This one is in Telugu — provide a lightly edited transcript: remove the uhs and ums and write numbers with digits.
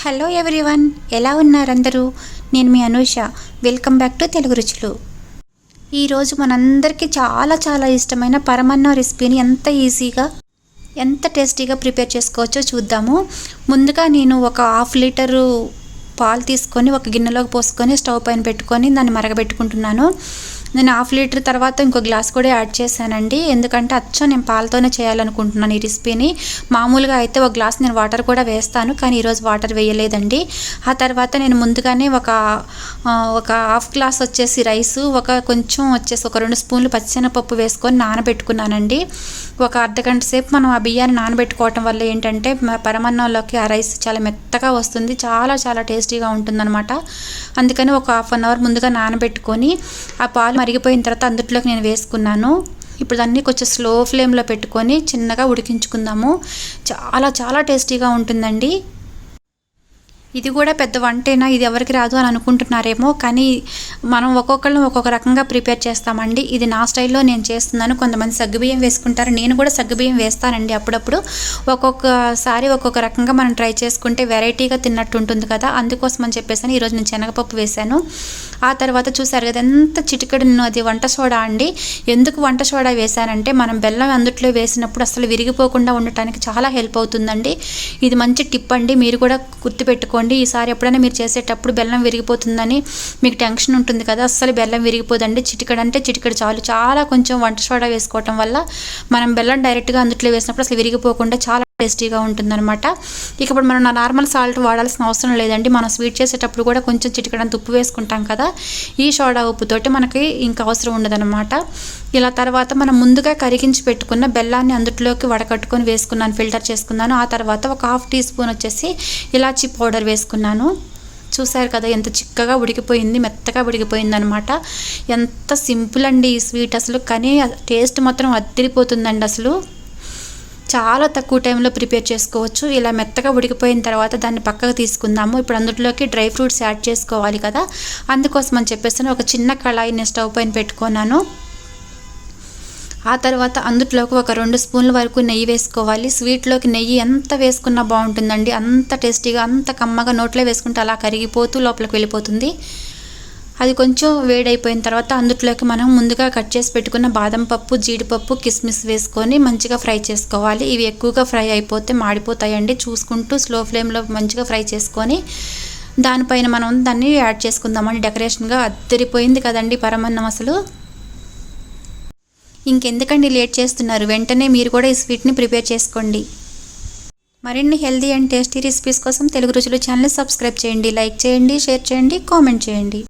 హలో ఎవ్రీవన్, ఎలా ఉన్నారు అందరూ? నేను మీ Anusha. Welcome back to Telugu Ruchulu. ఈరోజు మనందరికీ చాలా చాలా ఇష్టమైన పరమాన్నం రెసిపీని ఎంత ఈజీగా ఎంత టేస్టీగా ప్రిపేర్ చేసుకోవచ్చో చూద్దాము. ముందుగా నేను ఒక 1/2 లీటరు పాలు తీసుకొని ఒక గిన్నెలోకి పోసుకొని స్టవ్ పైన పెట్టుకొని దాన్ని మరగబెట్టుకుంటున్నాను. నేను 1/2 లీటర్ తర్వాత ఇంకో గ్లాస్ కూడా యాడ్ చేశానండి. ఎందుకంటే అచ్చం నేను పాలతోనే చేయాలనుకుంటున్నాను ఈ రెసిపీని. మామూలుగా అయితే ఒక గ్లాస్ నేను వాటర్ కూడా వేస్తాను, కానీ ఈరోజు వాటర్ వేయలేదండి. ఆ తర్వాత నేను ముందుగానే ఒక 1/2 గ్లాస్ వచ్చేసి రైసు, కొంచెం వచ్చేసి ఒక 2 స్పూన్లు పచ్చిశనగపప్పు వేసుకొని నానబెట్టుకున్నానండి. ఒక అర్ధగంట సేపు మనం ఆ బియ్యాన్ని నానబెట్టుకోవటం వల్ల ఏంటంటే పరమాన్నంలోకి ఆ రైస్ చాలా మెత్తగా వస్తుంది, చాలా చాలా టేస్టీగా ఉంటుందన్నమాట. అందుకని ఒక 1/2 అవర్ ముందుగా నానబెట్టుకొని ఆ పాలు మరిగిపోయిన తర్వాత అందులోకి నేను వేసుకున్నాను. ఇప్పుడు దాన్ని కొంచెం స్లో ఫ్లేమ్లో పెట్టుకొని చిన్నగా ఉడికించుకుందాము. చాలా చాలా టేస్టీగా ఉంటుందండి. ఇది కూడా పెద్ద వంటేనా, ఇది ఎవరికి రాదు అని అనుకుంటున్నారేమో, కానీ మనం ఒక్కొక్కళ్ళం ఒక్కొక్క రకంగా ప్రిపేర్ చేస్తామండి. ఇది నా స్టైల్లో నేను చేస్తున్నాను. కొంతమంది సగ్గుబియ్యం వేసుకుంటారు, నేను కూడా సగ్గుబియ్యం వేస్తానండి అప్పుడప్పుడు. ఒక్కొక్కసారి ఒక్కొక్క రకంగా మనం ట్రై చేసుకుంటే వెరైటీగా తిన్నట్టు ఉంటుంది కదా, అందుకోసం అని చెప్పేసి ఈరోజు నేను శనగపప్పు వేశాను. ఆ తర్వాత చూసారు కదా ఎంత చిటికెడు, అది వంట సోడా అండి. ఎందుకు వంట సోడా వేశానంటే మనం బెల్లం అందుట్లో వేసినప్పుడు అసలు విరిగిపోకుండా ఉండటానికి చాలా హెల్ప్ అవుతుందండి. ఇది మంచి టిప్ అండి, మీరు కూడా గుర్తుపెట్టుకోండి. ఈసారి ఎప్పుడైనా మీరు చేసేటప్పుడు బెల్లం విరిగిపోతుందని మీకు టెన్షన్ ఉంటుంది కదా, అస్సలు బెల్లం విరిగిపోదండి. చిటికెడు అంటే చిటికెడు చాలు. చాలా కొంచెం వంట సోడా వేసుకోవటం వల్ల మనం బెల్లం డైరెక్ట్గా అందుట్లో వేసినప్పుడు అసలు విరిగిపోకుండా చాలా టేస్టీగా ఉంటుందన్నమాట. ఇక ఇప్పుడు మనం నార్మల్ సాల్ట్ వాడాల్సిన అవసరం లేదండి. మనం స్వీట్ చేసేటప్పుడు కూడా కొంచెం చిటికెడంత ఉప్పు వేసుకుంటాం కదా, ఈ సోడా ఉప్పుతోటి మనకి ఇంకా అవసరం ఉండదన్నమాట. ఇలా తర్వాత మనం ముందుగా కరిగించి పెట్టుకున్న బెల్లాన్ని అందులోకి వడకట్టుకొని వేసుకున్నాను, ఫిల్టర్ చేసుకున్నాను. ఆ తర్వాత ఒక 1/2 టీ స్పూన్ వచ్చేసి ఇలాచీ పౌడర్ వేసుకున్నాను. చూసారు కదా ఎంత చిక్కగా ఉడికిపోయింది, మెత్తగా ఉడికిపోయింది అనమాట. ఎంత సింపుల్ అండి ఈ స్వీట్ అసలు, కానీ టేస్ట్ మాత్రం అదిరిపోతుందండి. అసలు చాలా తక్కువ టైంలో ప్రిపేర్ చేసుకోవచ్చు. ఇలా మెత్తగా ఉడికిపోయిన తర్వాత దాన్ని పక్కకు తీసుకుందాము. ఇప్పుడు అందులోకి డ్రై ఫ్రూట్స్ యాడ్ చేసుకోవాలి కదా, అందుకోసం అని చెప్పేసి ఒక చిన్న కళాయిని స్టవ్ పైన పెట్టుకున్నాను. ఆ తర్వాత అందులోకి ఒక 2 స్పూన్ల వరకు నెయ్యి వేసుకోవాలి. స్వీట్లోకి నెయ్యి ఎంత వేసుకున్నా బాగుంటుందండి, అంత టేస్టీగా, అంత కమ్మగా నోట్లో వేసుకుంటే అలా కరిగిపోతూ లోపలికి వెళ్ళిపోతుంది. అది కొంచెం వేడైపోయిన తర్వాత అందులోకి మనం ముందుగా కట్ చేసి పెట్టుకున్న బాదం పప్పు, జీడిపప్పు, కిస్మిస్ వేసుకొని మంచిగా ఫ్రై చేసుకోవాలి. ఇవి ఎక్కువగా ఫ్రై అయిపోతే మాడిపోతాయండి. చూసుకుంటూ స్లో ఫ్లేమ్లో మంచిగా ఫ్రై చేసుకొని దానిపైన మనం దాన్ని యాడ్ చేసుకుందామండి. డెకరేషన్గా అద్దరిపోయింది కదండి పరమాన్నం అసలు. ఇంకెందుకండి లేట్ చేస్తున్నారు, వెంటనే మీరు కూడా ఈ స్వీట్ని ప్రిపేర్ చేసుకోండి. మరిన్ని హెల్దీ అండ్ టేస్టీ రెసిపీస్ కోసం తెలుగు రుచులు ఛానల్ని సబ్స్క్రైబ్ చేయండి, లైక్ చేయండి, షేర్ చేయండి, కామెంట్ చేయండి.